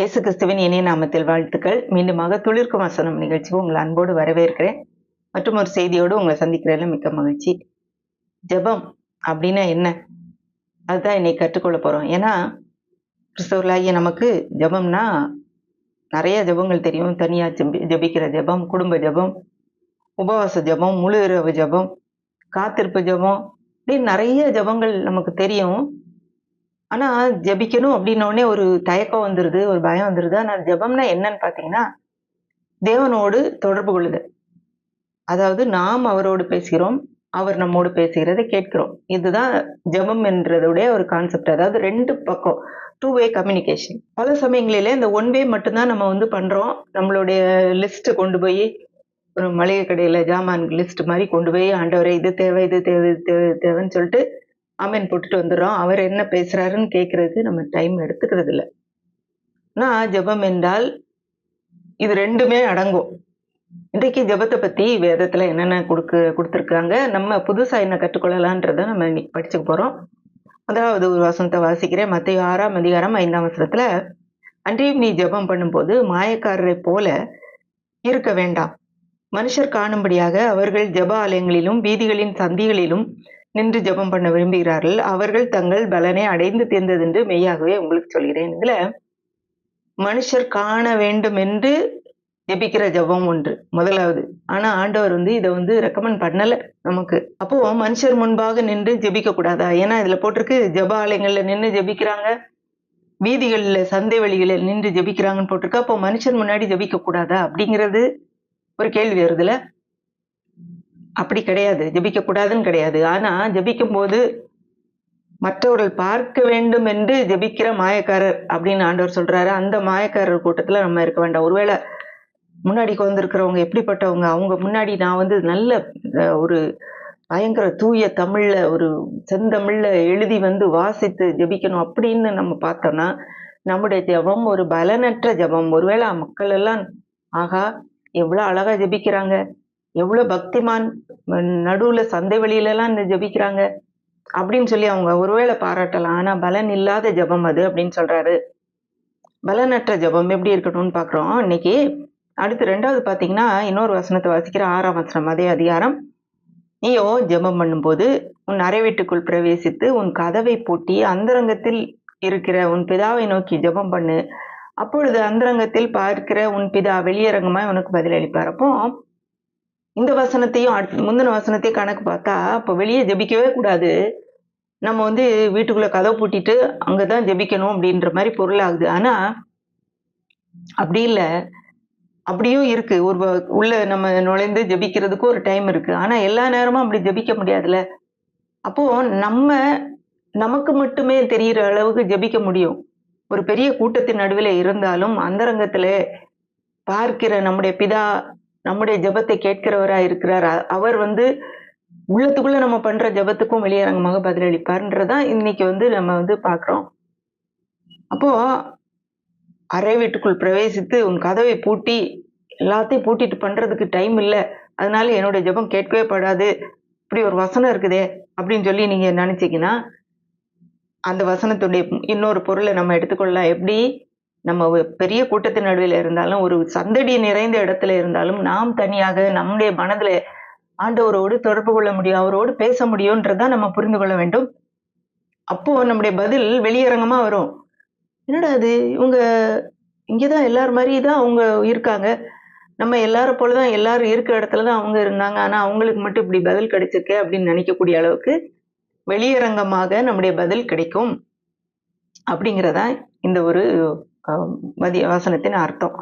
இயேசு கிறிஸ்துவின் இனிய நாமத்தில் வாழ்த்துக்கள். மீண்டுமாக துளிர்க்கும் வசனம் நிகழ்ச்சிக்கு உங்களை அன்போடு வரவேற்கிறேன். மற்றும் ஒரு செய்தியோடு உங்களை சந்திக்கிறதுல மிக்க மகிழ்ச்சி. ஜெபம் அப்படின்னா என்ன? அதுதான் இன்னைக்கு கற்றுக்கொள்ள போறோம். ஏன்னா கிறிஸ்தவர்களாகிய நமக்கு ஜெபம்னா நிறைய ஜெபங்கள் தெரியும். தனியா ஜெபிக்கிற ஜெபம், குடும்ப ஜெபம், உபவாச ஜெபம், முழு இரவு ஜெபம், காத்திருப்பு ஜெபம், இப்படின்னு நிறைய ஜெபங்கள் நமக்கு தெரியும். ஆனா ஜெபிக்கணும் அப்படின்ன உடனே ஒரு தயக்கம் வந்துருது, ஒரு பயம் வந்துருது. ஆனா ஜெபம்னா என்னன்னு பாத்தீங்கன்னா, தேவனோடு தொடர்பு கொள்ளுதல். அதாவது நாம் அவரோடு பேசுகிறோம், அவர் நம்மோடு பேசுகிறதை கேட்கிறோம். இதுதான் ஜெபம் என்றதுடைய ஒரு கான்செப்ட். அதாவது 2 பக்கம், 2 வே கம்யூனிகேஷன். பல சமயங்களிலே இந்த 1 வே மட்டும்தான் நம்ம பண்றோம். நம்மளுடைய லிஸ்ட் கொண்டு போய் ஒரு மளிகை கடையில ஜாமான் லிஸ்ட் மாதிரி கொண்டு போய், ஆண்டவரே இது தேவை, இது தேவை, இது தேவை, இது தேவைன்னு சொல்லிட்டு ஆமென் போட்டுட்டு வந்துடுறோம். அவர் என்ன பேசுறாருன்னு கேட்கறதுக்கு நம்ம டைம் எடுத்துக்கிறது இல்ல. ஆனா ஜெபம் என்றால் இது 2மே அடங்கும். இன்றைக்கு ஜெபத்தை பத்தி வேதத்துல என்னென்ன கொடுத்திருக்காங்க, நம்ம புதுசா என்ன கற்றுக்கொள்ளலான்றத நம்ம இன்னைக்கு படிச்சுக்க போறோம். முதலாவது ஒரு வசனத்தை வாசிக்கிறேன். மத்தேயு 6ஆம் அதிகாரம் 5ஆம் வசனத்துல, அன்றியும் நீ ஜெபம் பண்ணும்போது மாயக்காரரை போல இருக்க வேண்டாம். மனுஷர் காணும்படியாக அவர்கள் ஜெப ஆலயங்களிலும் வீதிகளின் சந்திகளிலும் நின்று ஜெபம் பண்ண விரும்புகிறார்கள். அவர்கள் தங்கள் பலனை அடைந்து தீர்ந்ததென்று மெய்யாகவே உங்களுக்கு சொல்கிறேன். இதுல மனுஷர் காண வேண்டும் என்று ஜெபிக்கிற ஜெபம் ஒன்று முதலாவது. ஆனா ஆண்டவர் இதை ரெக்கமெண்ட் பண்ணல நமக்கு. அப்போ மனுஷர் முன்பாக நின்று ஜெபிக்க கூடாதா? ஏன்னா இதுல போட்டிருக்கு ஜெப ஆலயங்கள்ல நின்று ஜெபிக்கிறாங்க, வீதிகள்ல சந்தை வழிகளில் நின்று ஜெபிக்கிறாங்கன்னு போட்டிருக்கு. அப்போ மனுஷன் முன்னாடி ஜெபிக்க கூடாதா அப்படிங்கிறது ஒரு கேள்வி வருதுல. அப்படி கிடையாது, ஜெபிக்க கூடாதுன்னு கிடையாது. ஆனா ஜெபிக்கும் போது மற்றவர்கள் பார்க்க வேண்டும் என்று ஜெபிக்கிற மாயக்காரர் அப்படின்னு ஆண்டவர் சொல்றாரு. அந்த மாயக்காரர் கூட்டத்துல நம்ம இருக்க வேண்டாம். ஒருவேளை முன்னாடி வந்திருக்கிறவங்க எப்படிப்பட்டவங்க, அவங்க முன்னாடி நான் நல்ல ஒரு பயங்கர தூய தமிழ்ல ஒரு செந்தமிழ்ல எழுதி வாசித்து ஜெபிக்கணும் அப்படின்னு நம்ம பார்த்தோம்னா, நம்முடைய ஜெபம் ஒரு பலனற்ற ஜெபம். ஒருவேளை மக்கள் எல்லாம் ஆகா எவ்வளவு அழகா ஜெபிக்கிறாங்க, எவ்வளவு பக்திமான், நடுவுல சந்தை வெளியில எல்லாம் இந்த ஜெபிக்கிறாங்க அப்படின்னு சொல்லி அவங்க ஒருவேளை பாராட்டலாம். ஆனா பலன் இல்லாத ஜெபம் அது அப்படின்னு சொல்றாரு. பலனற்ற ஜெபம் எப்படி இருக்கணும்னு பாக்குறோம் இன்னைக்கு. அடுத்து 2வது பாத்தீங்கன்னா, இன்னொரு வசனத்தை வாசிக்கிற 6ஆம் வசனம், அதே அதிகாரம். நீயோ ஜெபம் பண்ணும்போது உன் அறை வீட்டுக்குள் பிரவேசித்து உன் கதவை பூட்டி அந்தரங்கத்தில் இருக்கிற உன் பிதாவை நோக்கி ஜெபம் பண்ணு. அப்பொழுது அந்தரங்கத்தில் பார்க்கிற உன் பிதா வெளியரங்கமாய் உனக்கு பதிலளிப்பார். அப்போ இந்த வசனத்தையும் முந்தின வசனத்தையும் கணக்கு பார்த்தா, அப்போ வெளியே ஜெபிக்கவே கூடாது, நம்ம வீட்டுக்குள்ள கதவை பூட்டிட்டு அங்கதான் ஜெபிக்கணும் அப்படின்ற மாதிரி பொருள் ஆகுது. ஆனா அப்படி இல்ல, அப்படியும் இருக்கு. உள்ள நம்ம நுழைந்து ஜெபிக்கிறதுக்கு ஒரு டைம் இருக்கு. ஆனா எல்லா நேரமும் அப்படி ஜெபிக்க முடியாதுல்ல. அப்போ நமக்கு மட்டுமே தெரிகிற அளவுக்கு ஜெபிக்க முடியும். ஒரு பெரிய கூட்டத்தின் நடுவில் இருந்தாலும் அந்தரங்கத்துல பார்க்கிற நம்முடைய பிதா நம்முடைய ஜெபத்தை கேட்கிறவரா இருக்கிறார். அவர் உள்ளத்துக்குள்ள நம்ம பண்ற ஜெபத்துக்கும் வெளியரங்கமாக பதிலளிப்பார்ன்றதான் இன்னைக்கு நம்ம பாக்குறோம். அப்போ அறை வீட்டுக்குள் பிரவேசித்து உன் கதவை பூட்டி எல்லாத்தையும் பூட்டிட்டு பண்றதுக்கு டைம் இல்லை, அதனால என்னோட ஜெபம் கேட்கவே படாது, இப்படி ஒரு வசனம் இருக்குதே அப்படின்னு சொல்லி நீங்க நினைச்சீங்கன்னா, அந்த வசனத்துடைய இன்னொரு பொருளை நம்ம எடுத்துக்கொள்ளலாம். எப்படி? நம்ம பெரிய கூட்டத்தின் நடுவில் இருந்தாலும், ஒரு சந்தடி நிறைந்த இடத்துல இருந்தாலும், நாம் தனியாக நம்முடைய மனதுல ஆண்டவரோடு தொடர்பு கொள்ள முடியும், அவரோடு பேச முடியும்ன்றதான் நம்ம புரிந்து கொள்ள வேண்டும். அப்போ நம்முடைய பதில் வெளியரங்கமா வரும். என்னடா அது, இவங்க இங்கதான் எல்லாரும் மாதிரிதான் அவங்க இருக்காங்க, நம்ம எல்லாரும் போலதான் எல்லாரும் இருக்கிற இடத்துலதான் அவங்க இருந்தாங்க, ஆனா அவங்களுக்கு மட்டும் இப்படி பதில் கிடைச்சிருக்கே அப்படின்னு நினைக்கக்கூடிய அளவுக்கு வெளியரங்கமாக நம்முடைய பதில் கிடைக்கும் அப்படிங்கிறதா இந்த ஒரு வசனத்தின் அர்த்தம்.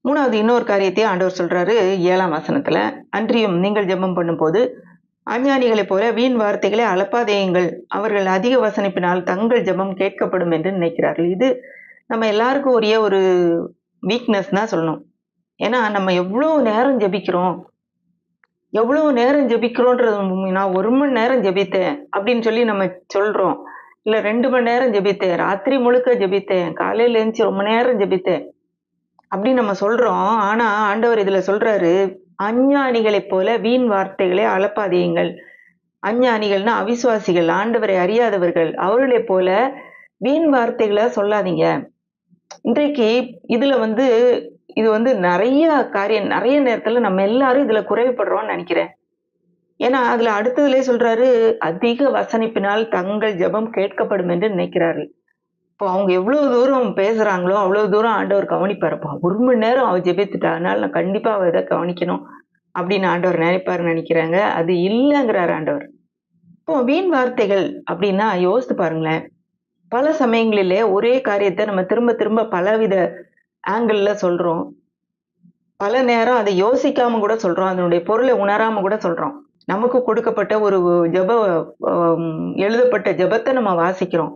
3வது இன்னொரு காரியத்தையும் ஆண்டவர் சொல்றாரு 7ஆம் வசனத்துல, அன்றியும் நீங்கள் ஜெபம் பண்ணும்போது அஞ்ஞானிகளைப் போல வீண் வார்த்தைகளை அலப்பாதேயுங்கள், அவர்கள் அதிக வசனிப்பினால் தங்கள் ஜெபம் கேட்கப்படும் என்று நினைக்கிறார்கள். இது நம்ம எல்லாருக்கும் உரிய ஒரு வீக்னஸ் தான் சொல்லணும். ஏன்னா நம்ம எவ்வளவு நேரம் ஜெபிக்கிறோன்றது, நான் 1 மணி நேரம் ஜெபித்தேன் அப்படின்னு சொல்லி நம்ம சொல்றோம், இல்ல 2 மணி நேரம் ஜெபித்தேன், ராத்திரி முழுக்க ஜெபித்தேன், காலையில எழுந்துச்சு ரொம்ப நேரம் ஜெபித்தேன் அப்படின்னு நம்ம சொல்றோம். ஆனா ஆண்டவர் இதுல சொல்றாரு, அஞ்ஞானிகளைப் போல வீண் வார்த்தைகளை அலப்பாதீங்கள். அஞ்ஞானிகள்னா அவிசுவாசிகள், ஆண்டவரை அறியாதவர்கள், அவர்களைப் போல வீண் வார்த்தைகளை சொல்லாதீங்க. இன்றைக்கு இதுல வந்து இது வந்து நிறைய நேரத்துல நம்ம எல்லாரும் இதுல குறைவுபடுறோம்னு நினைக்கிறேன். ஏன்னா அதுல அடுத்ததுலயே சொல்றாரு, அதிக வசனிப்பினால் தங்கள் ஜெபம் கேட்கப்படும் என்று நினைக்கிறார்கள். இப்போ அவங்க எவ்வளவு தூரம் பேசுறாங்களோ, அவ்வளவு தூரம் ஆண்டவர் கவனிப்பாருப்பா. 1 மணி நேரம் அவ ஜெபித்துட்டா, அதனால நான் கண்டிப்பா அவ இத கவனிக்கணும் அப்படின்னு ஆண்டவர் நினைப்பாருன்னு நினைக்கிறாங்க. அது இல்லங்கிறாரு ஆண்டவர். இப்போ வீண் வார்த்தைகள் அப்படின்னா யோசித்து பாருங்களேன். பல சமயங்களிலே ஒரே காரியத்த நம்ம திரும்ப திரும்ப பலவித ஆங்கிள்ல சொல்றோம். பல நேரம் அதை யோசிக்காம கூட சொல்றோம். அதனுடைய பொருளை உணராம கூட சொல்றோம். நமக்கு கொடுக்கப்பட்ட ஒரு ஜெப எழுதப்பட்ட ஜெபத்த நம்ம வாசிக்கிறோம்.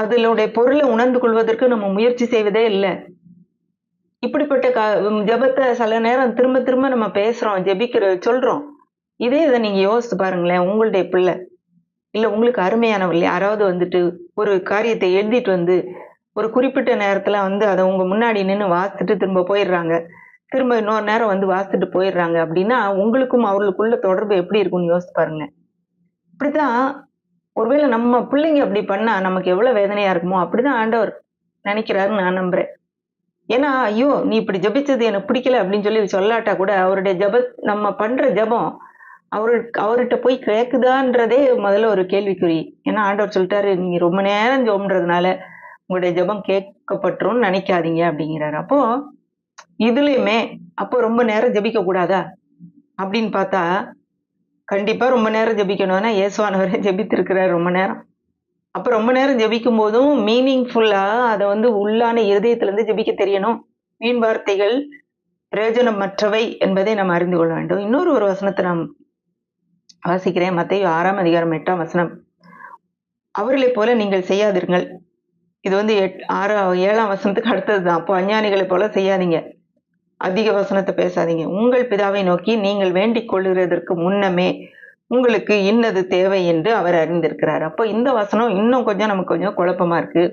அதனுடைய பொருளை உணர்ந்து கொள்வதற்கு நம்ம முயற்சி செய்வதே இல்ல. இப்படிப்பட்ட ஜெபத்த சில நேரம் திரும்ப திரும்ப நம்ம பேசுறோம், சொல்றோம். இத நீங்க யோசிச்சு பாருங்களேன். உங்களுடைய பிள்ளை, இல்ல உங்களுக்கு அருமையானவர்கள் யாராவது வந்துட்டு ஒரு காரியத்தை எழுதிட்டு வந்து, ஒரு குறிப்பிட்ட நேரத்துல வந்து அத உங்க முன்னாடி நின்னு வாசிச்சுட்டு திரும்ப போயிடுறாங்க. திரும்ப இன்னொரு நேரம் வந்து வாசிச்சுட்டு போயிடுறாங்க அப்படின்னா, உங்களுக்கும் அவர்களுக்குள்ள தொடர்பு எப்படி இருக்கும்னு யோசிச்சு பாருங்க. இப்படித்தான் ஒருவேளை நம்ம பிள்ளைங்க அப்படி பண்ணா நமக்கு எவ்வளவு வேதனையா இருக்குமோ, அப்படிதான் ஆண்டவர் நினைக்கிறாருன்னு நான் நம்புறேன். ஏன்னா, ஐயோ! நீ இப்படி ஜெபிச்சது எனக்கு பிடிக்கல அப்படின்னு சொல்லி சொல்லாட்டா கூட, அவருடைய நம்ம பண்ற ஜெபம் அவர்ட்ட போய் கேக்குதான்றதே முதல்ல ஒரு கேள்விக்குறி. ஏன்னா ஆண்டவர் சொல்லிட்டாரு, நீங்க ரொம்ப நேரம் ஜெபம்ன்றதுனால உங்களுடைய ஜெபம் கேட்கப்பட்டுரும்னு நினைக்காதீங்க அப்படிங்கிறாரு. அப்போ இதுலயுமே அப்போ ரொம்ப நேரம் ஜெபிக்க கூடாதா? அப்படின்னு பார்த்தா, கண்டிப்பா ரொம்ப நேரம் ஜெபிக்கணும்னா இயேசுவானவரே ஜெபித்திருக்கிறாரு ரொம்ப நேரம். அப்ப ரொம்ப நேரம் ஜெபிக்கும் போதும் மீனிங்ஃபுல்லா அத வந்து உள்ளான இருதயத்துல இருந்து ஜெபிக்க தெரியணும். வீண் வார்த்தைகள் பிரயோஜனமற்றவை என்பதை நாம் அறிந்து கொள்ள வேண்டும். இன்னொரு ஒரு வசனத்தை நாம் வாசிக்கிறேன். மத்தேயு 6ஆம் அதிகாரம் 8ஆம் வசனம். அவர்களைப் போல நீங்கள் செய்யாதீர்கள். இது வந்து 7ஆம் வசனத்துக்கு அடுத்ததுதான். அப்போ அஞ்ஞானிகளைப் போல செய்யாதீங்க. அதிக வசனத்தை பேசாதீங்க. உங்கள் பிதாவை நோக்கி நீங்கள் வேண்டிக் கொள்ளுகிறதற்கு முன்னமே உங்களுக்கு இன்னது தேவை என்று அவர் அறிந்திருக்கிறார். அப்போ இந்த வசனம் இன்னும் நமக்கு கொஞ்சம் குழப்பமா இருக்கு.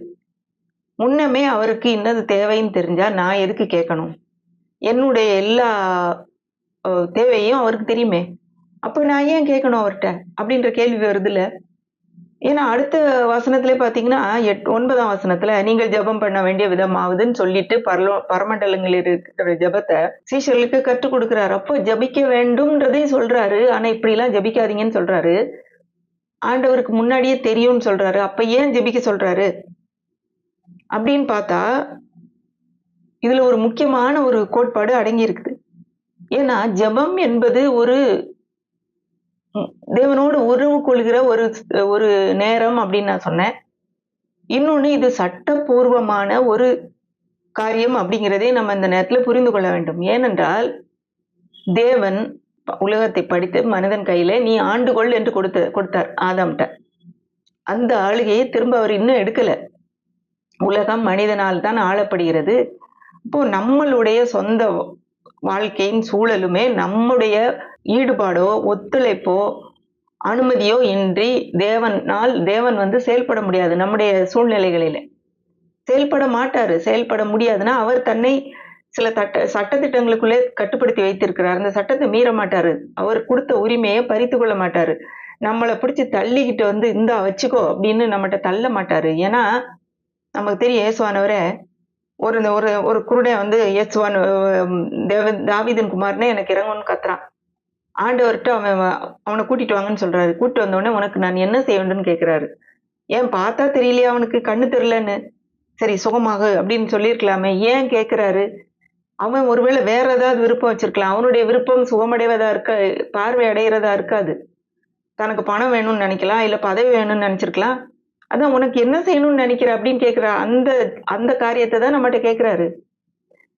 முன்னமே அவருக்கு இன்னது தேவைன்னு தெரிஞ்சா நான் எதுக்கு கேட்கணும்? என்னுடைய எல்லா தேவையும் அவருக்கு தெரியுமே. அப்ப நான் ஏன் கேட்கணும் அவர்ட்ட? அப்படின்ற கேள்வி வருதுல்ல. ஏன்னா அடுத்த வசனத்திலே பார்த்தீங்கன்னா 9ஆம் வசனத்துல நீங்கள் ஜெபம் பண்ண வேண்டிய விதமாவதுன்னு சொல்லிட்டு பரமண்டலங்களில் இருக்கிற ஜெபத்தை சீஷர்களுக்கு கற்றுக் கொடுக்கிறாரு. அப்போ ஜெபிக்க வேண்டும்ன்றதையும் சொல்றாரு. ஆனா இப்படி எல்லாம் ஜெபிக்காதீங்கன்னு சொல்றாரு. ஆண்டவருக்கு முன்னாடியே தெரியும்னு சொல்றாரு. அப்ப ஏன் ஜெபிக்க சொல்றாரு? அப்படின்னு பார்த்தா இதுல ஒரு முக்கியமான ஒரு கோட்பாடு அடங்கி இருக்குது. ஏன்னா ஜெபம் என்பது ஒரு தேவனோடு உறவு கொள்கிற ஒரு நேரம் அப்படின்னு நான் சொன்னேன். இன்னொன்னு இது சட்டபூர்வமான ஒரு காரியம் அப்படிங்கிறதை நம்ம இந்த நேரத்துல புரிந்து கொள்ள வேண்டும். ஏனென்றால் தேவன் உலகத்தை படித்து மனிதன் கையில நீ ஆண்டு கொள் என்று கொடுத்தார் ஆதாம்கிட்ட. அந்த ஆளுகையை திரும்ப அவர் இன்னும் எடுக்கல. உலகம் மனிதனால் தான் ஆளப்படுகிறது. இப்போ நம்மளுடைய சொந்த வாழ்க்கையின் சூழலுமே நம்முடைய ஈடுபாடோ ஒத்துழைப்போ அனுமதியோ இன்றி தேவன் வந்து செயல்பட முடியாது. நம்முடைய சூழ்நிலைகளில செயல்பட மாட்டாரு. செயல்பட முடியாதுன்னா அவர் தன்னை சில சட்டதிட்டங்களுக்குள்ளே கட்டுப்படுத்தி வைத்திருக்கிறார். அந்த சட்டத்தை மீற மாட்டாரு. அவர் கொடுத்த உரிமையை பறித்து கொள்ள மாட்டாரு. நம்மளை பிடிச்சி தள்ளிக்கிட்டு வந்து இந்தா வச்சுக்கோ அப்படின்னு நம்மகிட்ட தள்ள மாட்டாரு. ஏன்னா நமக்கு தெரியும் இயேசுவானவரே ஒரு ஒரு ஒரு குருடன் வந்து இயேசுவான் தாவீதின் குமாரனே எனக்கு இறங்கும்னு கத்துறான். ஆண்டவர்கிட்ட அவனை கூட்டிட்டு வாங்கன்னு சொல்றாரு. கூட்டிட்டு வந்த உடனே உனக்கு நான் என்ன செய்ய வேண்டும்னு கேட்கிறாரு. ஏன் பார்த்தா தெரியலையா அவனுக்கு கண்ணு தெரியலன்னு? சரி சுகமாக அப்படின்னு சொல்லியிருக்கலாமே. ஏன் கேட்கிறாரு? அவன் ஒருவேளை வேற ஏதாவது விருப்பம் வச்சிருக்கலாம். அவனுடைய விருப்பம் சுகமடைவதா பார்வை அடைகிறதா இருக்காது. தனக்கு பணம் வேணும்னு நினைக்கலாம், இல்ல பதவி வேணும்னு நினைச்சிருக்கலாம். அதான் உனக்கு என்ன செய்யணும்னு நினைக்கிற அப்படின்னு கேட்கிற அந்த காரியத்தை தான் நம்மகிட்ட கேட்கிறாரு.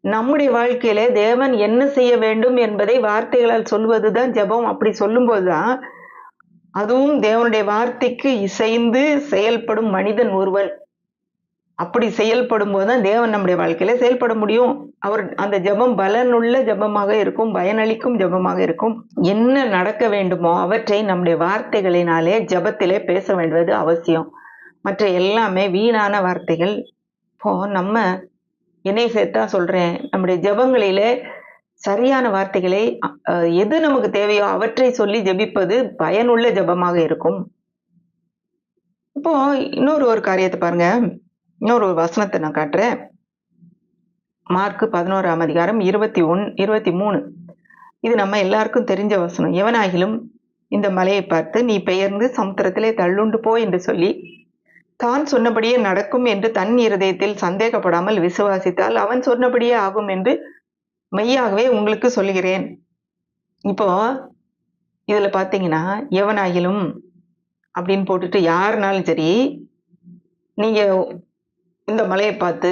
நம்முடைய வாழ்க்கையில தேவன் என்ன செய்ய வேண்டும் என்பதை வார்த்தைகளால் சொல்வதுதான் ஜெபம். அப்படி சொல்லும்போதுதான் அதுவும் தேவனுடைய வார்த்தைக்கு இசைந்து செயல்படும் மனிதன் ஒருவன். அப்படி செயல்படும் போதுதான் தேவன் நம்முடைய வாழ்க்கையில செயல்பட முடியும். அந்த ஜெபம் பலனுள்ள ஜெபமாக இருக்கும், பயனளிக்கும் ஜெபமாக இருக்கும். என்ன நடக்க வேண்டுமோ அவற்றை நம்முடைய வார்த்தைகளினாலே ஜெபத்திலே பேச வேண்டுவது அவசியம். மற்ற எல்லாமே வீணான வார்த்தைகள். இப்போ நம்ம என்னை சேர்த்தா சொல்றேன், நம்முடைய ஜெபங்களிலே சரியான வார்த்தைகளை எது நமக்கு தேவையோ அவற்றை சொல்லி ஜெபிப்பது பயனுள்ள ஜெபமாக இருக்கும். இப்போ இன்னொரு காரியத்தை பாருங்க. இன்னொரு வசனத்தை நான் காட்டுறேன். மார்க் 11ஆம் அதிகாரம் 23. இது நம்ம எல்லாருக்கும் தெரிஞ்ச வசனம். எவனாகிலும் இந்த மலையை பார்த்து நீ பெயர்ந்து சமுத்திரத்திலே தள்ளுண்டு போ என்று சொல்லி தான் சொன்னபடியே நடக்கும் என்று தன் இருதயத்தில் சந்தேகப்படாமல் விசுவாசித்தால் அவன் சொன்னபடியே ஆகும் என்று மெய்யாகவே உங்களுக்கு சொல்லுகிறேன். இப்போ இதுல பாத்தீங்கன்னா எவனாகிலும் அப்படின்னு போட்டுட்டு யாருனாலும் சரி நீங்க இந்த மலையை பார்த்து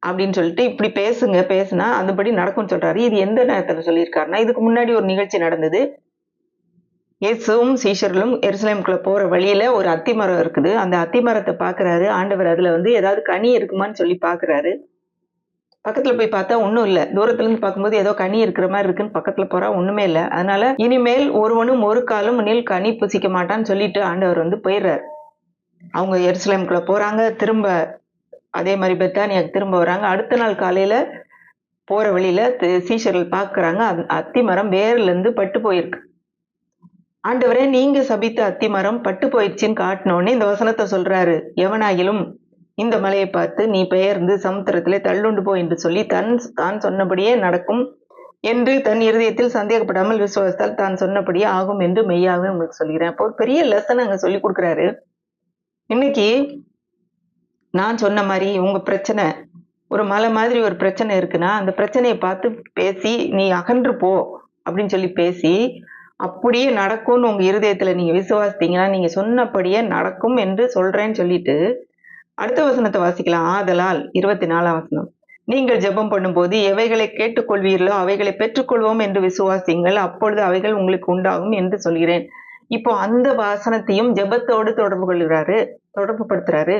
அப்படின்னு சொல்லிட்டு இப்படி பேசுனா அதுபடி நடக்கும்னு சொல்றாரு. இது எந்த நேரத்துல சொல்லியிருக்காருன்னா, இதுக்கு முன்னாடி ஒரு நிகழ்ச்சி நடந்தது. இயேசுவும் சீஷர்களும் எருசலேமுக்குள்ள போற வழியில ஒரு அத்திமரம் இருக்குது. அந்த அத்திமரத்தை பாக்குறாரு ஆண்டவர். அதுல ஏதாவது கனி இருக்குமான்னு சொல்லி பாக்குறாரு. பக்கத்துல போய் பார்த்தா ஒண்ணும் இல்ல. தூரத்துல இருந்து பார்க்கும்போது ஏதோ கனி இருக்கிற மாதிரி இருக்குன்னு பக்கத்துல போறா, ஒண்ணுமே இல்ல. அதனால இனிமேல் ஒருவனும் ஒரு காலும் முன்னில் கனி புசிக்க மாட்டான்னு சொல்லிட்டு ஆண்டவர் போயிடுறாரு. அவங்க எருசலேமுக்குள்ள போறாங்க. திரும்ப அதே மாதிரி பெத்தானியாக்கு திரும்ப வராங்க. அடுத்த நாள் காலையில போற வழியில சீஷர்கள் பாக்குறாங்க, அத்திமரம் வேர்ல இருந்து பட்டு போயிருக்கு. ஆண்டவரே, நீங்க சபித்த அத்திமரம் பட்டு போயிடுச்சுன்னு காட்டினோடனே இந்த வசனத்தை சொல்றாரு. எவனாகிலும் இந்த மலையை பார்த்து நீ பெயர்ந்து சமுத்திரத்திலே தள்ளுண்டு போ என்று சொல்லி தான் சொன்னபடியே நடக்கும் என்று தன் இருதயத்தில் சந்தேகப்படாமல் விசுவாசத்தால் தான் சொன்னபடியே ஆகும் என்று மெய்யாவே உங்களுக்கு சொல்கிறேன். அப்போ ஒரு பெரிய லெசன் அங்க சொல்லி கொடுக்குறாரு. இன்னைக்கு நான் சொன்ன மாதிரி உங்க பிரச்சனை ஒரு மலை மாதிரி ஒரு பிரச்சனை இருக்குன்னா அந்த பிரச்சனையை பார்த்து பேசி நீ அகன்று போ அப்படின்னு சொல்லி பேசி அப்படியே நடக்கும்னு உங்க இருதயத்துல நீங்க விசுவாசித்தீங்கன்னா நீங்க சொன்னபடியே நடக்கும் என்று சொல்றேன்னு சொல்லிட்டு அடுத்த வசனத்தை வாசிக்கலாம். ஆதலால் 24ஆம் வசனம், நீங்கள் ஜெபம் பண்ணும்போது எவைகளை கேட்டுக்கொள்வீர்களோ அவைகளை பெற்றுக்கொள்வோம் என்று விசுவாசிங்கள், அப்பொழுது அவைகள் உங்களுக்கு உண்டாகும் என்று சொல்கிறேன். இப்போ அந்த வாசனத்தையும் ஜெபத்தோடு தொடர்பு படுத்துறாரு.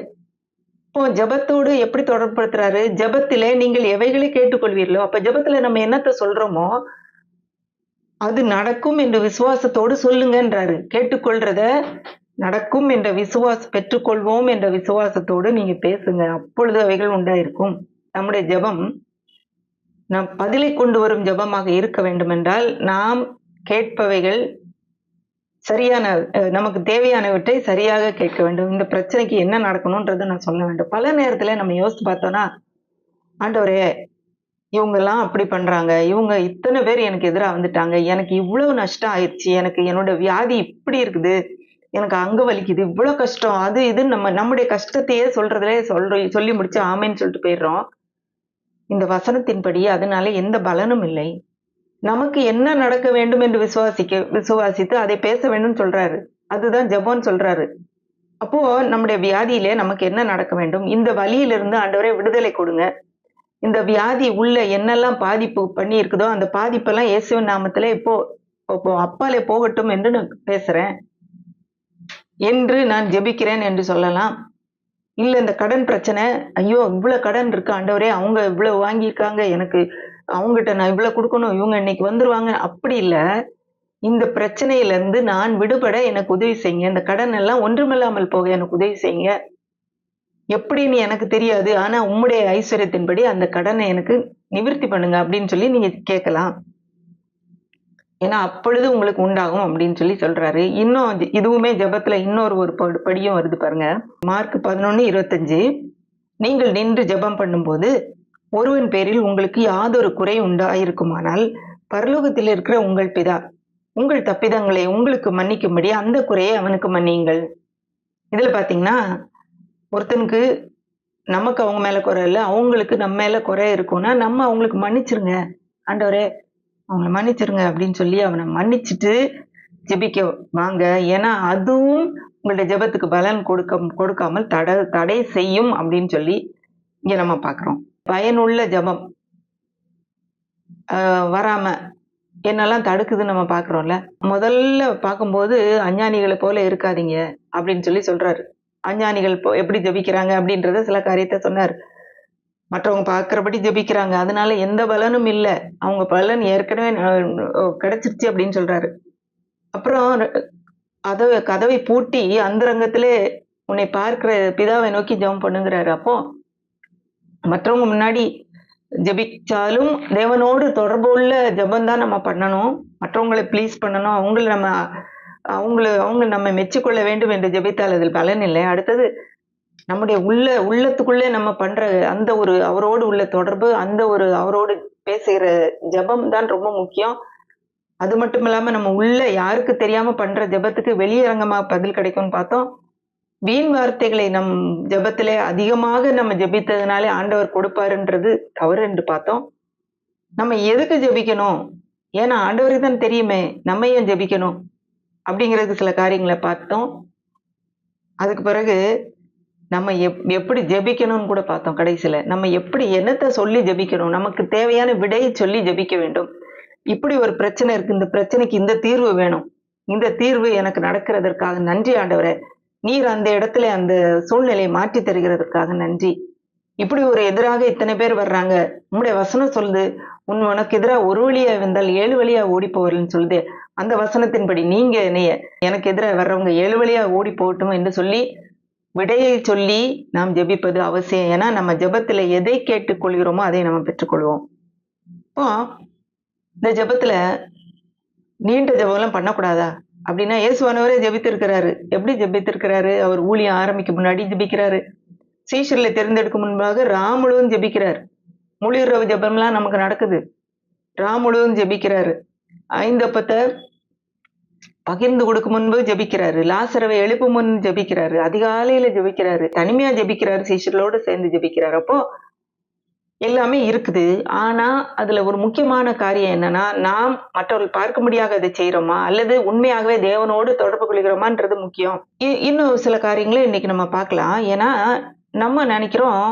இப்போ ஜெபத்தோடு எப்படி தொடர்பு படுத்துறாரு? ஜெபத்திலே நீங்கள் எவைகளை கேட்டுக்கொள்வீர்களோ, அப்ப ஜெபத்துல நம்ம என்னத்தை சொல்றோமோ அது நடக்கும் என்ற விசுவாசத்தோடு சொல்லுங்கன்றாரு. கேட்டுக்கொள்றத நடக்கும் என்ற பெற்றுக்கொள்வோம் என்ற விசுவாசத்தோடு நீங்க பேசுங்க, அப்பொழுது அவைகள் உண்டாயிருக்கும். நம்முடைய ஜெபம் நம் பதிலை கொண்டு வரும் ஜெபமாக இருக்க வேண்டும் என்றால் நாம் கேட்பவைகள் சரியான நமக்கு தேவையானவற்றை சரியாக கேட்க வேண்டும். இந்த பிரச்சனைக்கு என்ன நடக்கணும்ன்றதை நான் சொல்ல வேண்டும். பல நேரத்துல நம்ம யோசித்து பார்த்தோம்னா, ஆண்டவரே இவங்கெல்லாம் அப்படி பண்றாங்க, இவங்க இத்தனை பேர் எனக்கு எதிராக வந்துட்டாங்க, எனக்கு இவ்வளவு நஷ்டம் ஆயிடுச்சு, எனக்கு என்னோட வியாதி இப்படி இருக்குது, எனக்கு அங்க வலிக்குது, இவ்வளவு கஷ்டம், அது இது நம்முடைய கஷ்டத்தையே சொல்லி முடிச்சு ஆமைன்னு சொல்லிட்டு போயிடுறோம். இந்த வசனத்தின்படி அதனால எந்த பலனும் இல்லை. நமக்கு என்ன நடக்க வேண்டும் என்று விசுவாசித்து அதை பேச வேண்டும் சொல்றாரு. அதுதான் ஜெபம்னு சொல்றாரு. அப்போ நம்முடைய வியாதியிலே நமக்கு என்ன நடக்க வேண்டும்? இந்த வலியிலிருந்து ஆண்டவரே விடுதலை கொடுங்க. இந்த வியாதி உள்ள என்னெல்லாம் பாதிப்பு பண்ணி இருக்குதோ அந்த பாதிப்பெல்லாம் இயேசுவின் நாமத்துல இப்போ அப்பாலே போகட்டும் என்று நான் பேசுறேன் என்று நான் ஜெபிக்கிறேன் என்று சொல்லலாம். இல்ல இந்த கடன் பிரச்சனை, ஐயோ இவ்வளவு கடன் இருக்கு ஆண்டவரே, அவங்க இவ்வளவு வாங்கியிருக்காங்க, எனக்கு அவங்ககிட்ட நான் இவ்வளவு கொடுக்கணும், இவங்க இன்னைக்கு வந்துருவாங்க, அப்படி இல்ல. இந்த பிரச்சனையில இருந்து நான் விடுபட எனக்கு உதவி செய்யுங்க, இந்த கடன் எல்லாம் ஒன்றுமில்லாமல் போக எனக்கு உதவி செய்யுங்க. எப்படின்னு எனக்கு தெரியாது, ஆனா உம்முடைய ஐஸ்வர்யத்தின்படி அந்த கடனை எனக்கு நிவர்த்தி பண்ணுங்க அப்படின்னு சொல்லி நீங்க கேட்கலாம். ஏன்னா அப்பொழுது உங்களுக்கு உண்டாகும் அப்படின்னு சொல்லி சொல்றாரு. இன்னும் இதுவுமே ஜெபத்துல இன்னொரு படியும் வருது பாருங்க. மார்க் 11:25, நீங்கள் நின்று ஜெபம் பண்ணும்போது ஒருவன் பேரில் உங்களுக்கு யாதொரு குறை உண்டாயிருக்குமானால் பரலோகத்தில் இருக்கிற உங்கள் பிதா உங்கள் தப்பிதங்களை உங்களுக்கு மன்னிக்கும்படி அந்த குறையை அவனுக்கு மன்னியுங்கள். இதுல பாத்தீங்கன்னா ஒருத்தனுக்கு நமக்கு அவங்க மேல குறை இல்லை, அவங்களுக்கு நம்ம மேல குறை இருக்கும்னா நம்ம அவங்களுக்கு மன்னிச்சிருங்க, ஆண்டவரே அவங்களை மன்னிச்சிருங்க அப்படின்னு சொல்லி அவனை மன்னிச்சுட்டு ஜெபிக்க வாங்க. ஏன்னா அதுவும் உங்களுடைய ஜெபத்துக்கு பலன் கொடுக்காமல் தடை செய்யும் அப்படின்னு சொல்லி இங்க நம்ம பாக்குறோம். பயனுள்ள ஜெபம் வராம என்னெல்லாம் தடுக்குதுன்னு நம்ம பாக்குறோம்ல. முதல்ல பார்க்கும்போது அஞ்ஞானிகளை போல இருக்காதீங்க அப்படின்னு சொல்லி சொல்றாரு. அஞ்ஞானிகள் எப்படி ஜெபிக்கிறாங்க அப்படின்றத சில காரியத்தை சொன்னார். மற்றவங்க பார்க்கிறபடி ஜெபிக்கிறாங்க, அதனால எந்த பலனும் இல்லை, அவங்க பலன் ஏற்கனவே கிடைச்சிருச்சு அப்படின்னு சொல்றாரு. அப்புறம் கதவை பூட்டி அந்தரங்கத்திலே உன்னை பார்க்கிற பிதாவை நோக்கி ஜெபம் பண்ணுங்கிறாரு. அப்போ மற்றவங்க முன்னாடி ஜெபிச்சாலும் தேவனோடு தொடர்பு உள்ள ஜெபம் தான் நம்ம பண்ணணும். மற்றவங்களை ப்ளீஸ் பண்ணணும், அவங்க நம்ம மெச்சிக்கொள்ள வேண்டும் என்று ஜெபித்தால் அதில் பலன் இல்லை. அடுத்தது நம்முடைய உள்ளத்துக்குள்ளே நம்ம பண்ற அந்த ஒரு அவரோடு உள்ள தொடர்பு, அந்த ஒரு அவரோடு பேசுகிற ஜெபம் தான் ரொம்ப முக்கியம். அது மட்டும் இல்லாம நம்ம உள்ள யாருக்கு தெரியாம பண்ற ஜெபத்துக்கு வெளியரங்கமா பதில் கிடைக்கும்னு பார்த்தோம். வீண் வார்த்தைகளை நம் ஜெபத்திலே அதிகமாக நம்ம ஜெபித்ததுனாலே ஆண்டவர் கொடுப்பாருன்றது தவறு என்று பார்த்தோம். நம்ம எதுக்கு ஜெபிக்கணும்? ஏன்னா ஆண்டவருக்கு தான் தெரியுமே, நம்ம ஏன் ஜெபிக்கணும்? அப்படிங்கிறதுக்கு சில காரியங்கள பார்த்தோம். அதுக்கு பிறகு நம்ம எப்படி ஜெபிக்கணும்னு கூட பார்த்தோம் கடைசியில. நம்ம எப்படி என்னத்த சொல்லி ஜெபிக்கணும்? நமக்கு தேவையான விடையை சொல்லி ஜெபிக்க வேண்டும். இப்படி ஒரு பிரச்சனை இருக்கு. இந்த பிரச்சனைக்கு இந்த தீர்வு வேணும். இந்த தீர்வு எனக்கு நடக்கிறதற்காக நன்றி ஆண்டவரே. நீர் அந்த இடத்துல அந்த சூழ்நிலையை மாற்றித் தருகிறதற்காக நன்றி. இப்படி ஒரு எதிராக இத்தனை பேர் வர்றாங்க. உம்முடைய வசனம் சொல்லுது, உனக்கு எதிராக ஒரு வழியா வந்தால் 7 வழியா ஓடி போவல்ன்னு சொல்லுது. அந்த வசனத்தின்படி நீங்க எனக்கு எதிராக வர்றவங்க 7 வழியா ஓடி போகட்டும் என்று சொல்லி விடையை சொல்லி நாம் ஜெபிப்பது அவசியம். ஏன்னா நம்ம ஜெபத்துல எதை கேட்டுக் கொள்கிறோமோ அதை நம்ம பெற்றுக்கொள்வோம். இப்போ இந்த ஜெபத்துல நீண்ட ஜெபம்லாம் பண்ணக்கூடாதா அப்படின்னா, இயேசுவானவரே ஜெபித்திருக்கிறாரு. எப்படி ஜெபித்திருக்கிறாரு? அவர் ஊழியம் ஆரம்பிக்க முன்னாடி ஜெபிக்கிறாரு. சீஷர்களை தேர்ந்தெடுக்கும் முன்பாக முழுவதும் ஜெபிக்கிறார். முழு இரவு ஜெபம்லாம் நமக்கு நடக்குது. முழுவதும் ஜெபிக்கிறாரு. 5 அப்பத்தை பகிர்ந்து கொடுக்கும் முன்பு ஜெபிக்கிறாரு. லாசரவை எழுப்பும் முன் ஜெபிக்கிறாரு. அதிகாலையில ஜெபிக்கிறாரு. தனிமையா ஜெபிக்கிறாரு. சீஷர்களோடு சேர்ந்து ஜெபிக்கிறாரு. அப்போ எல்லாமே இருக்குது. ஆனா அதுல ஒரு முக்கியமான காரியம் என்னன்னா, நாம் மற்றவர்கள் பார்க்க முடியாத அதை செய்யறோமா அல்லது உண்மையாகவே தேவனோடு தொடர்பு கொள்கிறோமான்றது முக்கியம். இன்னும் சில காரியங்களை இன்னைக்கு நம்ம பார்க்கலாம். ஏன்னா நம்ம நினைக்கிறோம்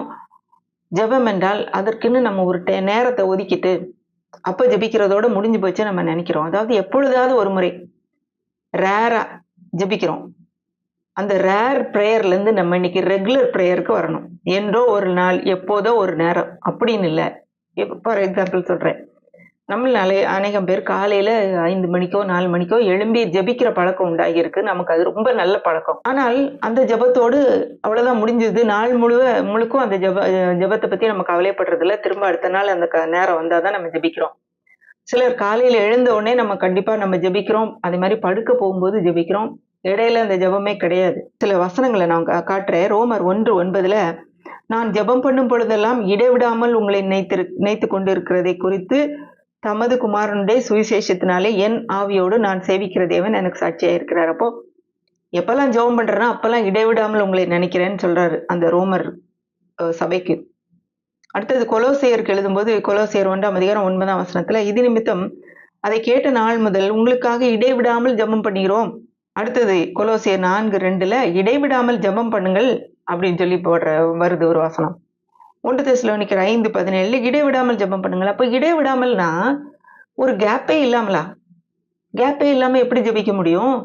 ஜெபம் என்றால் அதற்குன்னு நம்ம ஒரு நேரத்தை ஒதுக்கிட்டு அப்ப ஜெபிக்கிறதோட முடிஞ்சு போச்சு நம்ம நினைக்கிறோம். அதாவது எப்பொழுதாவது ஒரு முறை ரேரா ஜெபிக்கிறோம். அந்த ரேர் பிரேயர்ல இருந்து நம்ம இன்னைக்கு ரெகுலர் பிரேயருக்கு வரணும். என்றோ ஒரு நாள், எப்போதோ ஒரு நேரம் அப்படின்னு இல்லை. ஃபார் எக்ஸாம்பிள் சொல்றேன். நம்மளால அநேகம் பேர் காலையில 5 மணிக்கோ 4 மணிக்கோ எழும்பி ஜெபிக்கிற பழக்கம் உண்டாகி இருக்கு. நமக்கு அது ரொம்ப நல்ல பழக்கம். ஆனால் அந்த ஜெபத்தோடு அவ்வளவுதான் முடிஞ்சது. நாள் முழுக்கும் அந்த ஜெபத்தை பத்தி நம்ம கவலைப்படுறது இல்லை. திரும்ப அடுத்த நாள் அந்த நேரம் வந்தாதான் நம்ம ஜெபிக்கிறோம். சிலர் காலையில எழுந்த உடனே நம்ம கண்டிப்பா நம்ம ஜெபிக்கிறோம். அதே மாதிரி படுக்க போகும்போது ஜெபிக்கிறோம். இடையில அந்த ஜெபமே கிடையாது. சில வசனங்களை நான் காட்டுறேன். ரோமர் 1:9 நான் ஜெபம் பண்ணும் பொழுதெல்லாம் இடைவிடாமல் உங்களை நினைத்து கொண்டிருக்கிறதை குறித்து தமது குமாரனுடைய சுவிசேஷத்தினாலே என் ஆவியோடு நான் சேவிக்கிற தேவன் எனக்கு சாட்சியா இருக்கிறார். அப்போ எப்பெல்லாம் ஜெபம் பண்றேன்னா அப்பெல்லாம் இடைவிடாமல் உங்களை நினைக்கிறேன்னு சொல்றாரு அந்த ரோமர் சபைக்கு. அடுத்தது கொலோசையருக்கு எழுதும்போது கொலோசையர் 1:9 இது நிமித்தம் அதை கேட்ட நாள் முதல் உங்களுக்காக இடைவிடாமல் ஜெபம் பண்ணுகிறோம். அடுத்தது கொலோசையர் 4:2 இடைவிடாமல் ஜெபம் பண்ணுங்கள் அப்படின்னு சொல்லி வருது ஒரு வசனம். 1 தெசலோனிக்கர் 5:17 இடைவிடாமல் ஜெபம் பண்ணுங்கள். அப்ப இடைவிடாமல்னா ஒரு கேப்பே இல்லாமலா? கேப்பே இல்லாம எப்படி ஜெபிக்க முடியும்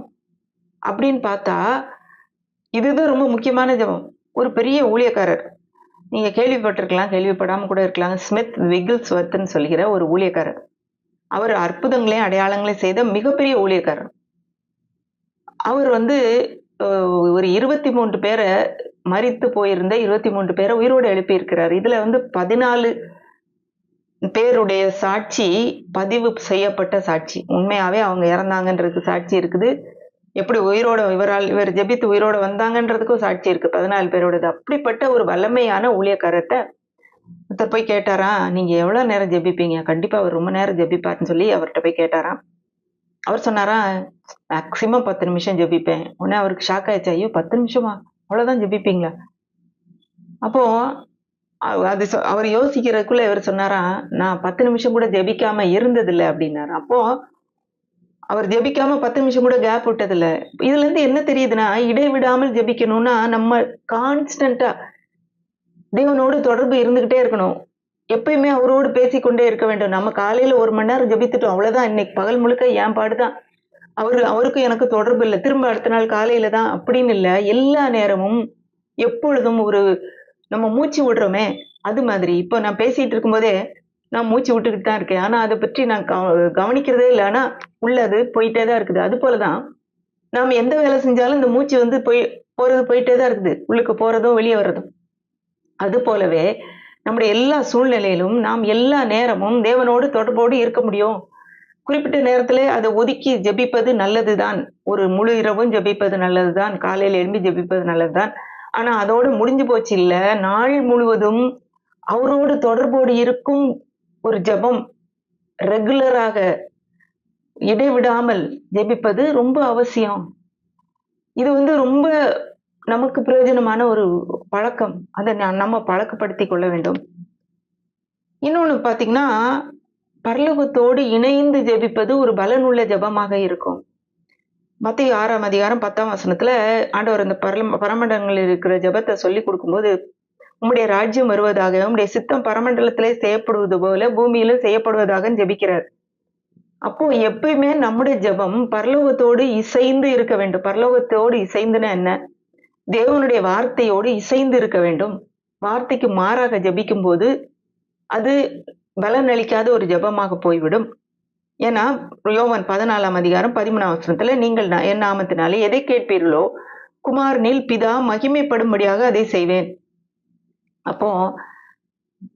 அப்படின்னு பார்த்தா இதுதான் ரொம்ப முக்கியமான ஜெபம். ஒரு பெரிய ஊழியக்காரர், நீங்க கேள்விப்பட்டிருக்கலாம், கேள்விப்படாம கூட இருக்கலாம். ஸ்மித் விகில்ஸ்வர்த்னு சொல்கிற ஒரு ஊழியக்காரர். அவர் அற்புதங்களையும் அடையாளங்களையும் செய்த மிகப்பெரிய ஊழியக்காரர். அவர் ஒரு 23 பேரை மரித்து போயிருந்த 23 பேரை உயிரோடு எழுப்பி இருக்கிறார். இதுல 14 பேருடைய சாட்சி பதிவு செய்யப்பட்ட சாட்சி. உண்மையாவே அவங்க இறந்தாங்கன்றதுக்கு சாட்சி இருக்குது. எப்படி இவர் ஜெபித்து உயிரோட வந்தாங்கன்றதுக்கும் சாட்சி இருக்கு. 14 பேரோடது. அப்படிப்பட்ட ஒரு வல்லமையான ஊழியக்காரத்தை ஒருத்தர் போய் கேட்டாராம், நீங்க எவ்வளவு நேரம் ஜெபிப்பீங்க? கண்டிப்பா அவர் ரொம்ப நேரம் ஜெபிப்பாருன்னு சொல்லி அவர்கிட்ட போய் கேட்டாராம். அவர் சொன்னாராம், மேக்சிமம் 10 நிமிஷம் ஜெபிப்பேன். உடனே அவருக்கு ஷாக் ஆயிடுச்சு. ஐயோ 10 நிமிஷமா? அவ்வளவுதான் ஜெபிப்பீங்களா? அப்போ அவர் யோசிக்கிறதுக்குள்ள இவர் சொன்னாராம், நான் 10 நிமிஷம் கூட ஜெபிக்காம இருந்ததில்லை அப்படின்னாரு. அப்போ அவர் ஜெபிக்காம 10 நிமிஷம் கூட கேப் விட்டதில்ல. இதுல இருந்து என்ன தெரியுதுன்னா, இடைவிடாமல் ஜெபிக்கணும்னா நம்ம கான்ஸ்டன்டா தேவனோடு தொடர்பு இருந்துகிட்டே இருக்கணும். எப்பயுமே அவரோடு பேசிக்கொண்டே இருக்க வேண்டும். நம்ம காலையில 1 மணி நேரம் ஜெபித்துட்டோம், அவ்வளவுதான். இன்னைக்கு பகல் முழுக்க என் பாடுதான். அவருக்கும் எனக்கு தொடர்பு இல்லை. திரும்ப அடுத்த நாள் காலையில தான் அப்படின்னு இல்லை. எல்லா நேரமும் எப்பொழுதும் நம்ம மூச்சு விடுறோமே அது மாதிரி. இப்போ நான் பேசிட்டு இருக்கும்போதே நான் மூச்சு விட்டுக்கிட்டு தான் இருக்கேன். ஆனா அதை பற்றி நான் கவனிக்கிறதே இல்லை. ஆனா உள்ளது போயிட்டே தான் இருக்குது. அது போலதான் நாம எந்த வேலை செஞ்சாலும் இந்த மூச்சு போயிட்டே தான் இருக்குது. உள்ளுக்கு போறதும் வெளியே வர்றதும். அது போலவே நம்முடைய எல்லா சூழ்நிலையிலும் நாம் எல்லா நேரமும் தேவனோடு தொடர்போடு இருக்க முடியும். குறிப்பிட்ட நேரத்துல அதை ஒதுக்கி ஜெபிப்பது நல்லதுதான். ஒரு முழு இரவும் ஜெபிப்பது நல்லதுதான். காலையில எழும்பி ஜெபிப்பது நல்லதுதான். ஆனா அதோட முடிஞ்சு போச்சு இல்ல. நாள் முழுவதும் அவரோடு தொடர்போடு இருக்கும் ஒரு ஜெபம் ரெகுலராக இடைவிடாமல் ஜெபிப்பது ரொம்ப அவசியம். இது ரொம்ப நமக்கு பிரயோஜனமான ஒரு பழக்கம். அத நம்ம பழக்கப்படுத்திக் கொள்ள வேண்டும். இன்னொன்னு பார்த்தீங்கன்னா, பரலோகத்தோடு இணைந்து ஜெபிப்பது ஒரு பலனுள்ள ஜெபமாக இருக்கும். மத்தேயு 6ஆம் அதிகாரம் 10ஆம் வசனத்துல ஆண்டவர் அந்த பரமண்டலங்களில் இருக்கிற ஜெபத்த சொல்லிக் கொடுக்கும்போது, உம்முடைய ராஜ்யம் வருவதாக, உம்முடைய சித்தம் பரமண்டலத்திலே செய்யப்படுவது போல பூமியிலும் செய்யப்படுவதாகன்னு ஜெபிக்கிறார். அப்போ எப்பயுமே நம்முடைய ஜெபம் பரலோகத்தோடு இசைந்து இருக்க வேண்டும். பரலோகத்தோடு இசைந்துன்னா என்ன? தேவனுடைய வார்த்தையோடு இசைந்து இருக்க வேண்டும். வார்த்தைக்கு மாறாக ஜெபிக்கும்போது, அது பலன் அளிக்காத ஒரு ஜெபமாக போய்விடும். ஏன்னா, யோவான் 14ஆம் அதிகாரம் 13ஆம் வசனத்துல, நீங்கள் என் நாமத்தினாலே எதை கேட்பீர்களோ, குமாரனில் பிதா மகிமைப்படும்படியாக அதை செய்வேன். அப்போ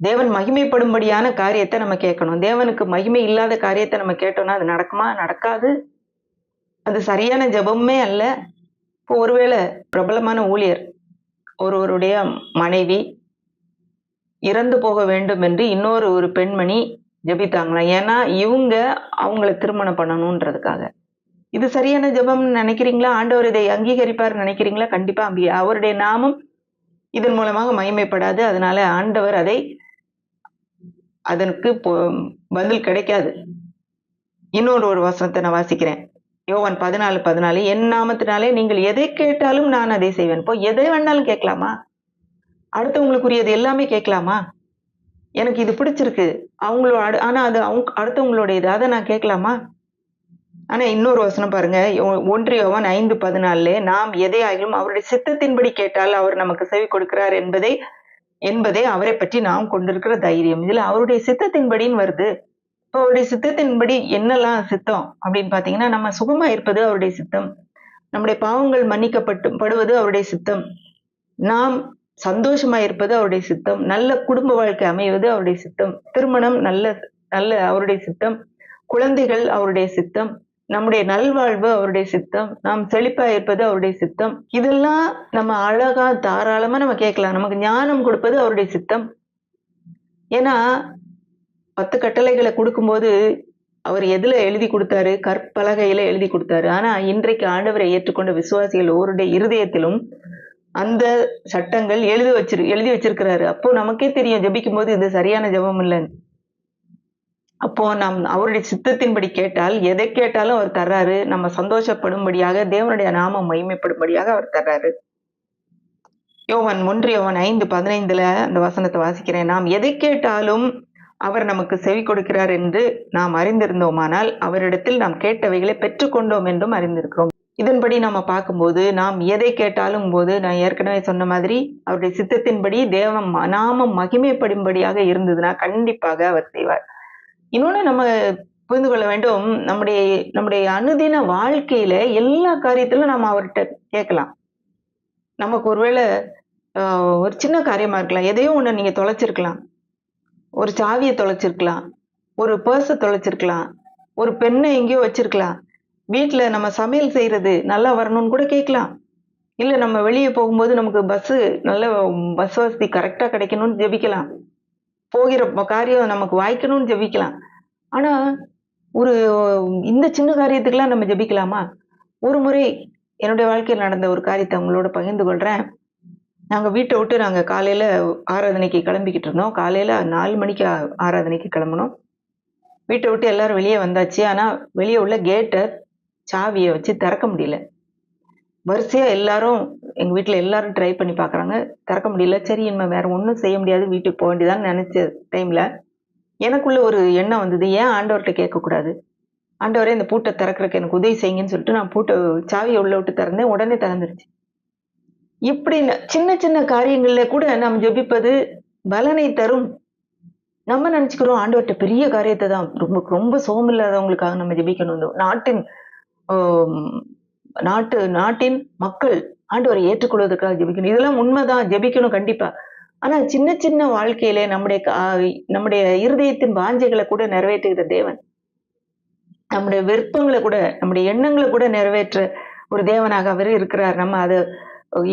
தேவன் மகிமைப்படும்படியான காரியத்தை நம்ம கேட்கணும். தேவனுக்கு மகிமை இல்லாத காரியத்தை நம்ம கேட்டோம்னா அது நடக்குமா? நடக்காது. அது சரியான ஜெபமே அல்ல. இப்போ ஒருவேளை பிரபலமான ஊழியர் ஒருவருடைய மனைவி இறந்து போக வேண்டும் என்று இன்னொரு ஒரு பெண்மணி ஜெபித்தாங்களாம். ஏன்னா இவங்க அவங்கள திருமணம் பண்ணணும்ன்றதுக்காக. இது சரியான ஜெபம்னு நினைக்கிறீங்களா? ஆண்டவர் இதை அங்கீகரிப்பார் நினைக்கிறீங்களா? கண்டிப்பா அவருடைய நாமம் இதன் மூலமாக மகிமைப்படாது. அதனால ஆண்டவர் அதற்கு பதில் கிடைக்காது. இன்னொரு ஒரு வசனத்தை நான் வாசிக்கிறேன். யோவான் 14:14 என் நாமத்தினாலே நீங்கள் எதை கேட்டாலும் நான் அதை செய்வேன். இப்போ எதை வேணாலும் கேட்கலாமா? அடுத்தவங்களுக்குரியது எல்லாமே கேட்கலாமா? எனக்கு இது பிடிச்சிருக்கு. ஆனா அது அடுத்தவங்களுடையது. அதை நான் கேட்கலாமா? ஆனா இன்னொரு வசனம் பாருங்க. 1 யோவான் 5:14 நாம் எதையாகிலும் அவருடைய சித்தத்தின்படி கேட்டால் அவர் நமக்கு செவி கொடுக்கிறார் என்பதே அவரை பற்றி நாம் கொண்டிருக்கிற தைரியம். இதுல அவருடைய சித்தத்தின்படின்னு வருது. இப்போ அவருடைய சித்தத்தின்படி என்னெல்லாம் சித்தம் அப்படின்னு பாத்தீங்கன்னா, நம்ம சுகமா இருப்பது அவருடைய சித்தம். நம்முடைய பாவங்கள் மன்னிக்கப்படுவது அவருடைய சித்தம். நாம் சந்தோஷமா இருப்பது அவருடைய சித்தம். நல்ல குடும்ப வாழ்க்கை அமைவது அவருடைய சித்தம். திருமணம் நல்ல அவருடைய சித்தம். குழந்தைகள் அவருடைய சித்தம். நம்முடைய நல்வாழ்வு அவருடைய சித்தம். நாம் செழிப்பா இருப்பது அவருடைய சித்தம். இதெல்லாம் நம்ம அழகா தாராளமா நம்ம கேட்கலாம். நமக்கு ஞானம் கொடுப்பது அவருடைய சித்தம். ஏன்னா 10 கட்டளைகளை கொடுக்கும்போது அவர் எதுல எழுதி கொடுத்தாரு? கற்பலகையில எழுதி கொடுத்தாரு. ஆனா இன்றைக்கு ஆண்டவரை ஏற்றுக்கொண்ட விசுவாசிகள் ஒருடைய இருதயத்திலும் அந்த சட்டங்கள் எழுதி வச்சிருக்கிறாரு. அப்போ நமக்கே தெரியும் ஜெபிக்கும் போது இது சரியான ஜெபம் இல்லைன்னு. அப்போ நாம் அவருடைய சித்தத்தின்படி கேட்டால் எதை கேட்டாலும் அவர் தர்றாரு. நம்ம சந்தோஷப்படும்படியாக தேவனுடைய நாமம் மகிமைப்படும்படியாக அவர் தர்றாரு. 1 யோவான் 5:15 அந்த வசனத்தை வாசிக்கிறேன். நாம் எதை கேட்டாலும் அவர் நமக்கு செவி கொடுக்கிறார் என்று நாம் அறிந்திருந்தோமானால் அவரிடத்தில் நாம் கேட்டவைகளை பெற்றுக்கொண்டோம் என்றும் அறிந்திருக்கிறோம். இதன்படி நம்ம பார்க்கும்போது நாம் எதை கேட்டாலும் போது நான் ஏற்கனவே சொன்ன மாதிரி அவருடைய சித்தத்தின்படி நாமம் மகிமைப்படும்படியாக இருந்ததுன்னா கண்டிப்பாக அவர் செய்வார். இன்னொன்னு நம்ம புரிந்து கொள்ள வேண்டும், நம்முடைய அனுதின வாழ்க்கையில எல்லா காரியத்திலும் நம்ம அவர்கிட்ட கேட்கலாம். நமக்கு ஒருவேளை ஒரு சின்ன காரியமா இருக்கலாம். எதையோ ஒண்ணு நீங்க தொலைச்சிருக்கலாம். ஒரு சாவியை தொலைச்சிருக்கலாம். ஒரு பர்ஸை தொலைச்சிருக்கலாம். ஒரு பெண்ணை எங்கேயோ வச்சிருக்கலாம். வீட்டுல நம்ம சமையல் செய்யறது நல்லா வரணும்னு கூட கேட்கலாம். இல்ல நம்ம வெளியே போகும்போது நமக்கு நல்ல பஸ் வசதி கரெக்டா கிடைக்கணும்னு ஜெபிக்கலாம். போகிற காரியம் நமக்கு வாய்க்கணும்னு ஜெபிக்கலாம். ஆனா இந்த சின்ன காரியத்துக்கெல்லாம் நம்ம ஜெபிக்கலாமா? ஒரு முறை என்னுடைய வாழ்க்கையில் நடந்த ஒரு காரியத்தை உங்களோட பகிர்ந்து கொள்றேன். நாங்க வீட்டை விட்டு நாங்க காலையில ஆராதனைக்கு கிளம்பிக்கிட்டு இருந்தோம். காலையில 4 மணிக்கு ஆராதனைக்கு கிளம்பணும். வீட்டை விட்டு எல்லாரும் வெளியே வந்தாச்சு. ஆனா வெளியே உள்ள கேட்டை சாவியை வச்சு திறக்க முடியல. வரிசையா எல்லாரும் எங்க வீட்டுல எல்லாரும் ட்ரை பண்ணி பாக்குறாங்க. திறக்க முடியல. சரி, இனிமே வேற ஒண்ணும் செய்ய முடியாது, வீட்டுக்கு போக வேண்டியதான்னு நினைச்ச டைம்ல எனக்குள்ள ஒரு எண்ணம் வந்தது. ஏன் ஆண்டவர்கிட்ட கேட்கக்கூடாது? ஆண்டவரே இந்த பூட்டை திறக்கிறதுக்கு எனக்கு உதவி செய்யுங்கன்னு சொல்லிட்டு நான் சாவியை உள்ள விட்டு திறந்தேன். உடனே திறந்துருச்சு. இப்படி சின்ன சின்ன காரியங்கள்ல கூட நம்ம ஜெபிப்பது பலனை தரும். நம்ம நினைச்சுக்கிறோம் ஆண்டவர்கிட்ட பெரிய காரியத்தை தான், ரொம்ப ரொம்ப சோமில்லாதவங்களுக்காக நம்ம ஜெபிக்கணும். நாட்டின் மக்கள் ஆண்டவரை ஏற்றுக்கொள்வதற்காக ஜெபிக்கணும். இதெல்லாம் உண்மைதான், ஜெபிக்கணும் கண்டிப்பா. ஆனா சின்ன சின்ன வாழ்க்கையில நம்முடைய இருதயத்தின் வாஞ்சைகளை கூட நிறைவேற்றுகிற தேவன், நம்முடைய விருப்பங்களை கூட, நம்முடைய எண்ணங்களை கூட நிறைவேற்ற ஒரு தேவனாக அவர் இருக்கிறார். நம்ம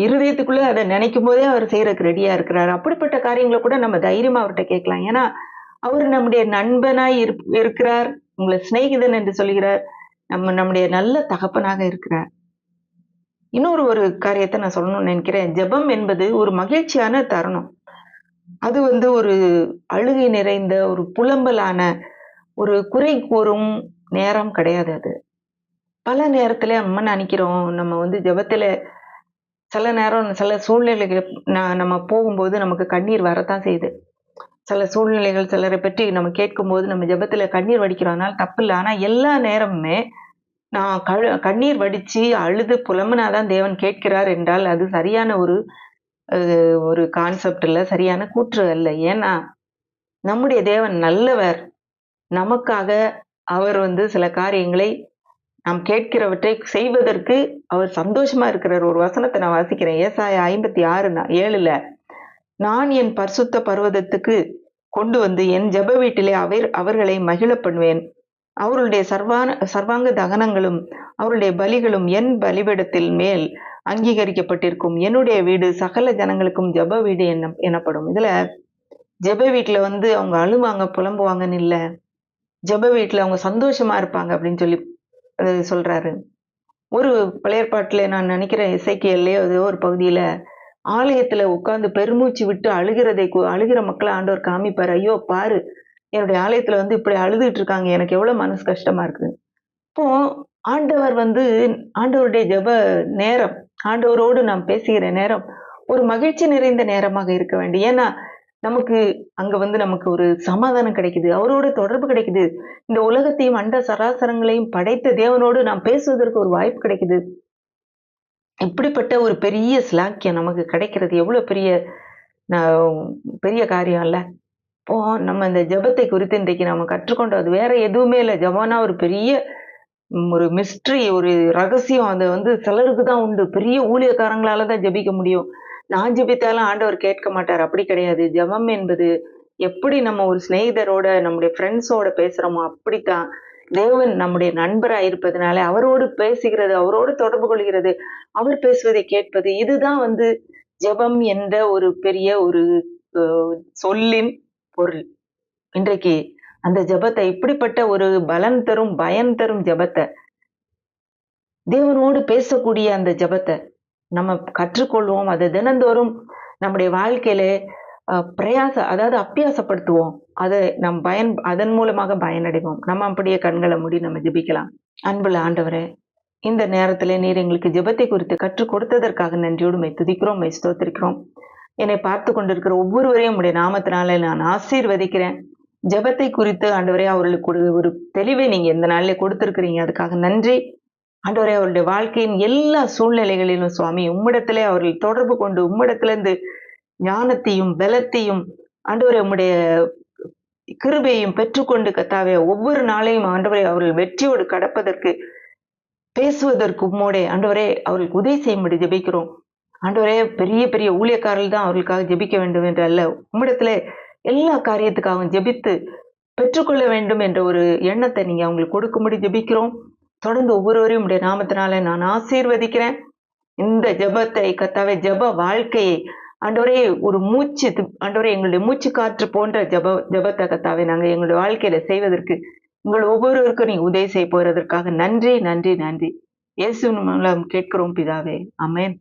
இருதயத்துக்குள்ள அதை நினைக்கும் போதே அவர் செய்யறதுக்கு ரெடியா இருக்கிறாரு. அப்படிப்பட்ட காரியங்களை கூட நம்ம தைரியமா அவர்கிட்ட கேட்கலாம். ஏன்னா அவர் நம்முடைய நண்பனாய் இருக்கிறார், உங்களை சிநேகிதன் என்று சொல்கிறார், நம்முடைய நல்ல தகப்பனாக இருக்கிறார். இன்னொரு ஒரு காரியத்தை நான் சொல்லணும்னு நினைக்கிறேன். ஜெபம் என்பது ஒரு மகிழ்ச்சியான தருணம். அது ஒரு அழுகை நிறைந்த ஒரு புலம்பலான ஒரு குறை கூறும் நேரம் கிடையாது அது. பல நேரத்துல நம்ம நினைக்கிறோம், நம்ம ஜெபத்துல சில நேரம் சில சூழ்நிலைகள் நம்ம போகும்போது நமக்கு கண்ணீர் வரத்தான் செய்யுது. சில சூழ்நிலைகள் சிலரை பற்றி நம்ம கேட்கும்போது நம்ம ஜெபத்துல கண்ணீர் வடிக்கிறதுனால தப்பு இல்ல. ஆனா எல்லா நேரமுமே நான் கண்ணீர் வடிச்சு அழுது புலம்புனாதான் தேவன் கேட்கிறார் என்றால் அது சரியான ஒரு கான்செப்ட் இல்ல, சரியான கூற்று அல்ல. ஏன்னா நம்முடைய தேவன் நல்லவர். நமக்காக அவர் சில காரியங்களை நாம் கேட்கிறவற்றை செய்வதற்கு அவர் சந்தோஷமா இருக்கிறார். ஒரு வசனத்தை நான் வாசிக்கிறேன். ஏசாயா 56:7 நான் என் பரிசுத்த பர்வதத்துக்கு கொண்டு வந்து என் ஜெப வீட்டிலே அவர்களை மகிழ பண்ணுவேன். அவர்களுடைய சர்வாங்க தகனங்களும் அவருடைய பலிகளும் என் பலிபீடத்தில் மேல் அங்கீகரிக்கப்பட்டிருக்கும். என்னுடைய வீடு சகல ஜனங்களுக்கும் ஜெப வீடு எனப்படும். இதுல ஜெப வீட்டுல அவங்க அழுவாங்க புலம்புவாங்கன்னு இல்ல, ஜெப வீட்டுல அவங்க சந்தோஷமா இருப்பாங்க அப்படின்னு சொல்லி சொல்றாரு. ஒரு பழைய ஏற்பாட்டுல நான் நினைக்கிறேன் எசேக்கியேல்லையோ ஏதோ ஒரு பகுதியில ஆலயத்துல உட்கார்ந்து பெருமூச்சு விட்டு அழுகிற மக்களை ஆண்டவர் காமிப்பாரு. ஐயோ பாரு, என்னுடைய ஆலயத்துல இப்படி அழுதுட்டு இருக்காங்க, எனக்கு எவ்வளவு மனசு கஷ்டமா இருக்கு. இப்போ ஆண்டவர் ஆண்டவருடைய ஜெப நேரம், ஆண்டவரோடு நாம் பேசுகிற நேரம் ஒரு மகிழ்ச்சி நிறைந்த நேரமாக இருக்க வேண்டும். ஏன்னா நமக்கு அங்க நமக்கு ஒரு சமாதானம் கிடைக்குது, அவரோட தொடர்பு கிடைக்குது. இந்த உலகத்தையும் அண்ட சராசரங்களையும் படைத்த தேவனோடு நாம் பேசுவதற்கு ஒரு வாய்ப்பு கிடைக்குது. இப்படிப்பட்ட ஒரு பெரிய ஸ்லாக்கியம் நமக்கு கிடைக்கிறது எவ்வளவு பெரிய காரியம் இல்ல. இப்போ நம்ம இந்த ஜெபத்தை குறித்து இன்றைக்கு நம்ம கற்றுக்கொண்டோம். அது வேற எதுவுமே இல்லை. ஜெபம்னா ஒரு பெரிய ஒரு மிஸ்ட்ரி, ஒரு ரகசியம். அது சிலருக்கு தான் உண்டு. பெரிய ஊழியக்காரங்களால தான் ஜெபிக்க முடியும். நான் ஜெபித்தாலும் ஆண்டவர் கேட்க மாட்டார், அப்படி கிடையாது. ஜெபம் என்பது எப்படி நம்ம ஒரு சிநேகிதரோட நம்முடைய ஃப்ரெண்ட்ஸோட பேசுறோமோ அப்படித்தான் தேவன் நம்முடைய நண்பரா இருப்பதனால அவரோடு பேசுகிறது, அவரோடு தொடர்பு கொள்கிறது, அவர் பேசுவதை கேட்பது, இதுதான் ஜெபம் என்ற ஒரு பெரிய ஒரு சொல்லின் பொருள். இன்றைக்கு அந்த ஜெபத்தை, இப்படிப்பட்ட ஒரு பலன் தரும் பயன் தரும் ஜெபத்தை, தேவனோடு பேசக்கூடிய அந்த ஜெபத்தை நம்ம கற்றுக்கொள்வோம். அதை தினந்தோறும் நம்முடைய வாழ்க்கையில அதாவது அபியாசப்படுத்துவோம். அதை அதன் மூலமாக பயனடைவோம். நம்ம அப்படியே கண்களை மூடி நம்ம ஜெபிக்கலாம். அன்புள்ள ஆண்டவரே, இந்த நேரத்துல நீர் எங்களுக்கு ஜெபத்தை குறித்து கற்றுக் கொடுத்ததற்காக நன்றியோடு மை துதிக்கிறோம், மை ஸ்தோத்திரிக்கிறோம். என்னை பார்த்து கொண்டிருக்கிற ஒவ்வொருவரையும் உடைய நாமத்தினால நான் ஆசீர்வதிக்கிறேன். ஜெபத்தை குறித்து ஆண்டவரே அவர்களுக்கு ஒரு தெளிவை நீங்க இந்த நாளிலே கொடுத்திருக்கிறீங்க, அதுக்காக நன்றி. ஆண்டவரே, அவருடைய வாழ்க்கையின் எல்லா சூழ்நிலைகளிலும் சுவாமி உம்மிடத்திலே அவர்கள் தொடர்பு கொண்டு உம்மிடத்திலிருந்து ஞானத்தையும் பலத்தையும் ஆண்டவரே உம்முடைய கிருபையையும் பெற்றுக்கொண்டு கத்தாவே ஒவ்வொரு நாளையும் ஆண்டவரே அவர்கள் வெற்றியோடு கடப்பதற்கு பேசுவதற்கு உம்மோடே ஆண்டவரே அவர்களுக்கு உதவி செய்யும்படி ஜெபிக்கிறோம். ஆண்டவரே, பெரிய பெரிய ஊழியக்காரர்கள் தான் அவர்களுக்காக ஜெபிக்க வேண்டும் என்று அல்ல, உம்மிடத்துல எல்லா காரியத்துக்காகவும் ஜெபித்து பெற்றுக்கொள்ள வேண்டும் என்ற ஒரு எண்ணத்தை நீங்க அவங்களுக்கு கொடுக்கும்படி ஜெபிக்கிறோம். தொடர்ந்து ஒவ்வொருவரையும் உடைய நாமத்தினால நான் ஆசீர்வதிக்கிறேன். இந்த ஜெபத்தை கத்தாவே, ஜெப வாழ்க்கையை ஆண்டவரே ஒரு மூச்சு ஆண்டவரே எங்களுடைய மூச்சு காற்று போன்ற ஜெபத்தை கத்தாவே நாங்க எங்களுடைய வாழ்க்கையில செய்வதற்கு உங்கள் ஒவ்வொருவருக்கும் நீங்க உதவி செய்ய போறதற்காக நன்றி நன்றி நன்றி. இயேசுவின் மூலம் கேட்கிறோம் பிதாவே, ஆமென்.